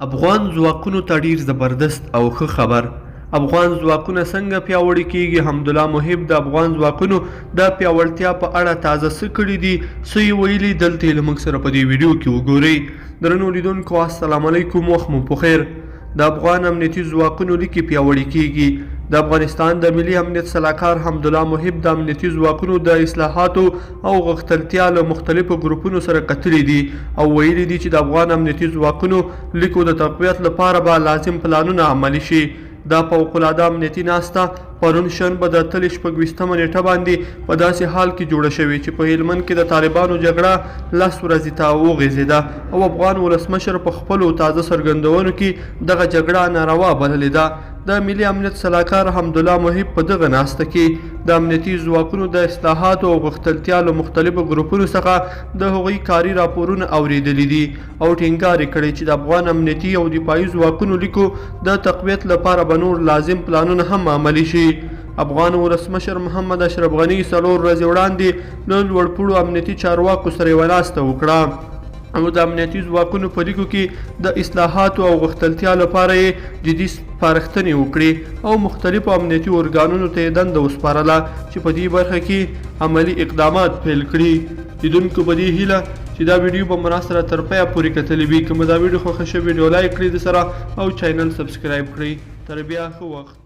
افغان ځواکونو ته ډیر زبردست او ښه خبر. افغان ځواکونه څنګه پیاوړي کیږي؟ حمدالله محب د افغان ځواکونو د پیاوړتیا په اړه تازه څه کړي دي، څه یې ویلي، دلته یې له موږ سره په دې ویډیو کې وګورئ. درنو لیدونکو السلام علیکم، وخت مو پخیر. د افغان امنیتي ځواکونو لیکې پیاوړي کیږي. د افغانستان د ملي امنیت سلاکار حمدالله محب د امنیتي ځواکونو د اصلاحاتو او غښتلتیا له مختلفو ګروپونو سره کتلي دي او ویلي دي چې د افغان امنیتي ځواکونو لیکو د تقویت لپاره به لازم پلانونه عملي شي. دا فوق العاده امنیتي ناسته پرون شنبه د اتلې 26مه نیټه باندې په داسې حال کې جوړه شوې چې په هلمند کې د طالبانو جګړه 10 ورځې ته وغځېده او افغان ولسمشر په خپلو تازه څرګندونو کې دغه جګړه ناروا بللې ده. د ملي امنیت سلاکار حمدالله محب په دغه ناسته کې د امنیتي ځواکونو د اصلاحاتو او غښتلتیا له مختلفو ګروپونو څخه د هغوی کاري راپورونه اورېدلي دي او ټینګار یې کړی چې د افغان امنیتي او دفاعي ځواکونو لیکو د تقویت لپاره به نور لازم پلانونه هم عملي شي. افغان ولسمشر محمد اشرف غني 4 ورځې وړاندې له لوړپوړو امنیتي چارواکو سره یوه ناسته وکړه او د امنیتي ځواکونو په لیکو کې د اصلاحاتو او غښتلتیا لپاره یې جدي سپارښتنې وکړې او مختلفو امنیتي ارګانونو ته یې دنده وسپارله چې په دې برخه کې عملي اقدامات پیل کړي. لیدونکو په دې هیله چې دا ویډیو به مو راسره تر پایه پورې کتلې وي. که مو دا ویډیو خوښه شوې ویډیو لایک کړئ د سره او چینل سبسکرایب کړئ. تر بیا ښه وخت.